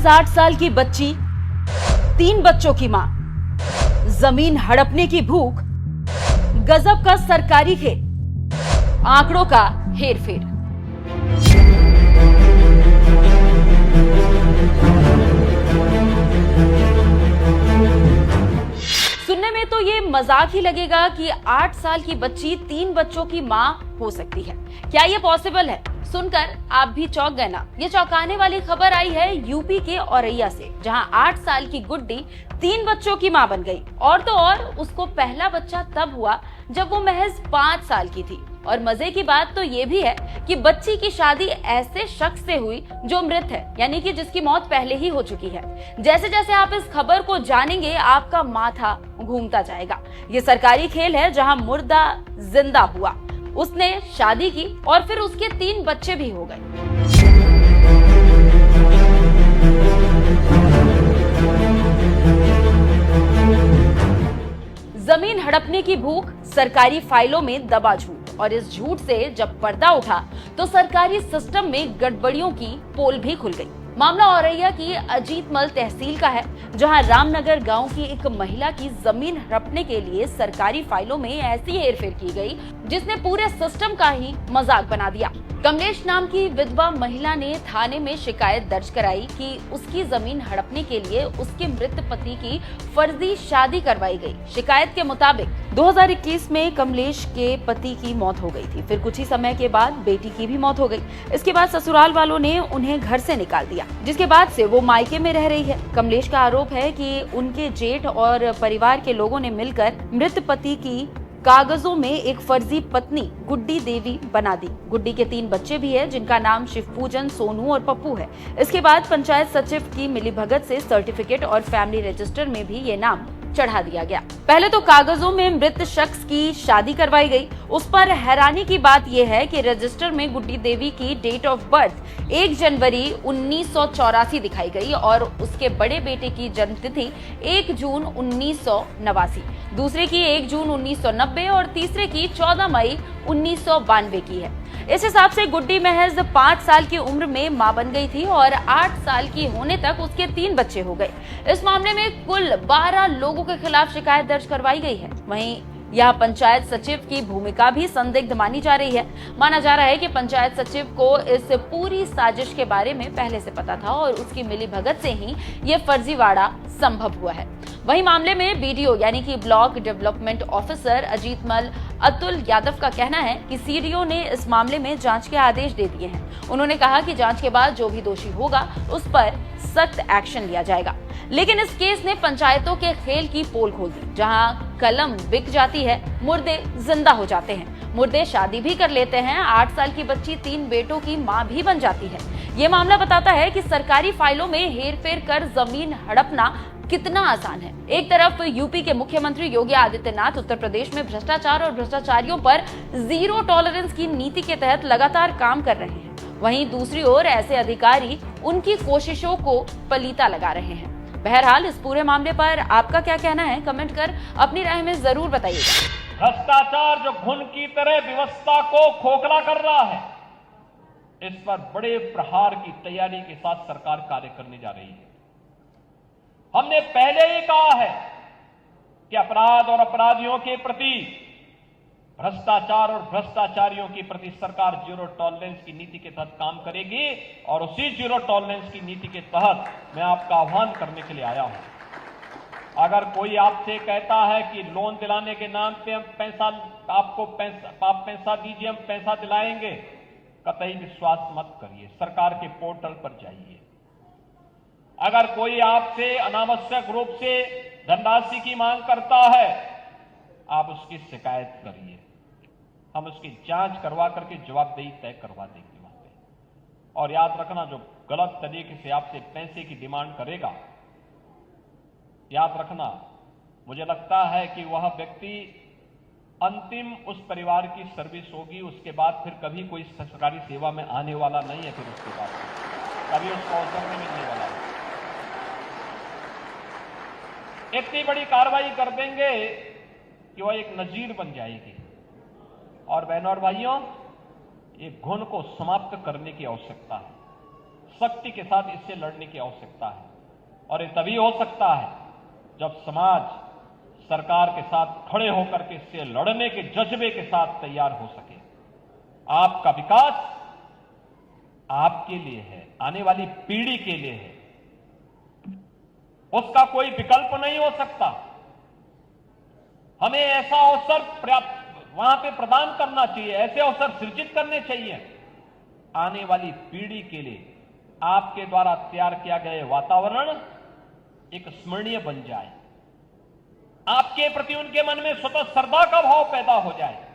महज 8 साल की बच्ची, 3 बच्चों की मां, जमीन हड़पने की भूख, गजब का सरकारी खेल, आंकड़ों का हेरफेर। सुनने में तो ये मजाक ही लगेगा कि 8 साल की बच्ची 3 बच्चों की मां हो सकती है। क्या ये पॉसिबल है? सुनकर आप भी चौंक गए ना? ये चौंकाने वाली खबर आई है यूपी के औरैया से, जहां 8 साल की गुड्डी 3 बच्चों की मां बन गई। और तो और उसको पहला बच्चा तब हुआ जब वो महज 5 साल की थी। और मजे की बात तो ये भी है कि बच्ची की शादी ऐसे शख्स से हुई जो मृत है, यानी कि जिसकी मौत पहले ही हो चुकी है। जैसे जैसे आप इस खबर को जानेंगे आपका माथा घूमता जाएगा। ये सरकारी खेल है जहां मुर्दा जिंदा हुआ, उसने शादी की और फिर उसके 3 बच्चे भी हो गए। जमीन हड़पने की भूख, सरकारी फाइलों में दबा झूठ, और इस झूठ से जब पर्दा उठा तो सरकारी सिस्टम में गड़बड़ियों की पोल भी खुल गई। मामला औरैया की अजीतमल तहसील का है, जहां रामनगर गांव की एक महिला की जमीन हड़पने के लिए सरकारी फाइलों में ऐसी हेरफेर की गई जिसने पूरे सिस्टम का ही मजाक बना दिया। कमलेश नाम की विधवा महिला ने थाने में शिकायत दर्ज कराई कि उसकी जमीन हड़पने के लिए उसके मृत पति की फर्जी शादी करवाई गई। शिकायत के मुताबिक 2021 में कमलेश के पति की मौत हो गई थी। फिर कुछ ही समय के बाद बेटी की भी मौत हो गई। इसके बाद ससुराल वालों ने उन्हें घर से निकाल दिया, जिसके बाद से वो मायके में रह रही है। कमलेश का आरोप है कि उनके जेठ और परिवार के लोगों ने मिलकर मृत पति की कागजों में एक फर्जी पत्नी गुड्डी देवी बना दी। गुड्डी के 3 बच्चे भी है, जिनका नाम शिवपूजन, सोनू और पप्पू है। इसके बाद पंचायत सचिव की मिलीभगत से सर्टिफिकेट और फैमिली रजिस्टर में भी ये नाम चढ़ा दिया गया। पहले तो कागजों में मृत शख्स की शादी करवाई गई। उस पर हैरानी की बात यह है कि रजिस्टर में गुड्डी देवी की डेट ऑफ बर्थ 1 जनवरी 1984 दिखाई गई और उसके बड़े बेटे की जन्मतिथि 1 जून 1989, दूसरे की 1 जून 1990 और तीसरे की 14 मई 1992 की है। इस हिसाब से गुड्डी महज 5 साल की उम्र में मां बन गई थी और 8 साल की होने तक उसके 3 बच्चे हो गए। इस मामले में कुल 12 लोगों के खिलाफ शिकायत दर्ज करवाई गई है। वहीं यह पंचायत सचिव की भूमिका भी संदिग्ध मानी जा रही है। माना जा रहा है कि पंचायत सचिव को इस पूरी साजिश के बारे में पहले से पता था और उसकी मिलीभगत से ही ये फर्जीवाड़ा संभव हुआ है। वहीं मामले में बीडीओ यानी कि block development officer Ajitmal Atul Yadav का कहना है कि सीडीओ ने इस मामले में जांच के आदेश दे दिए हैं। उन्होंने कहा कि जांच के बाद जो भी दोषी होगा उस पर सख्त एक्शन लिया जाएगा। लेकिन इस केस ने पंचायतों के खेल की पोल खोल दी। जहां कलम बिक जाती है, मुर्दे जिंदा हो जाते हैं। मुर्दे शादी भी कर लेते हैं। 8 साल की बच्ची 3 बेटों की मां भी बन जाती है। ये मामला बताता है कि सरकारी फाइलों में हेरफेर कर जमीन हड़पना कितना आसान है। एक तरफ यूपी के मुख्यमंत्री योगी आदित्यनाथ उत्तर प्रदेश में भ्रष्टाचार और भ्रष्टाचारियों पर जीरो टॉलरेंस की नीति के तहत लगातार काम कर रहे हैं। वहीं दूसरी ओर ऐसे अधिकारी उनकी कोशिशों को पलीता लगा रहे हैं। बहरहाल इस पूरे मामले पर आपका क्या कहना है, कमेंट कर अपनी राय में जरूर बताइएगा। भ्रष्टाचार जो घुन की तरह व्यवस्था को खोखला कर रहा है, इस पर बड़े प्रहार की तैयारी के साथ सरकार कार्य करने जा रही है। हमने पहले ही कहा है कि अपराध और अपराधियों के प्रति, भ्रष्टाचार और भ्रष्टाचारियों के प्रति सरकार जीरो टॉलरेंस की नीति के तहत काम करेगी और उसी जीरो टॉलरेंस की नीति के तहत मैं आपका आह्वान करने के लिए आया हूं। अगर कोई आपसे कहता है कि लोन दिलाने के नाम पे हम आप पैसा दीजिए, हम पैसा दिलाएंगे, कतई विश्वास मत करिए। सरकार के पोर्टल पर जाइए। अगर कोई आपसे अनावश्यक रूप से धनराशि की मांग करता है, आप उसकी शिकायत करिए। हम उसकी जांच करवा करके जवाबदेही तय करवा देंगे वहां पे। और याद रखना, जो गलत तरीके से आपसे पैसे की डिमांड करेगा, याद रखना, मुझे लगता है कि वह व्यक्ति अंतिम उस परिवार की सर्विस होगी। उसके बाद फिर कभी कोई सरकारी सेवा में आने वाला नहीं है। फिर उसके बाद कभी उसको अवसर नहीं मिलने वाला है। इतनी बड़ी कार्रवाई कर देंगे कि वह एक नजीर बन जाएगी। और बहनों और भाइयों, ये घुन को समाप्त करने की आवश्यकता है। शक्ति के साथ इससे लड़ने की आवश्यकता है। और ये तभी हो सकता है जब समाज सरकार के साथ खड़े होकर के इससे लड़ने के जज्बे के साथ तैयार हो सके। आपका विकास आपके लिए है, आने वाली पीढ़ी के लिए है, उसका कोई विकल्प नहीं हो सकता। हमें ऐसा अवसर वहां पे प्रदान करना चाहिए, ऐसे अवसर सृजित करने चाहिए आने वाली पीढ़ी के लिए। आपके द्वारा तैयार किया गया वातावरण एक स्मरणीय बन जाए, आपके प्रति उनके मन में स्वतः श्रद्धा का भाव पैदा हो जाए।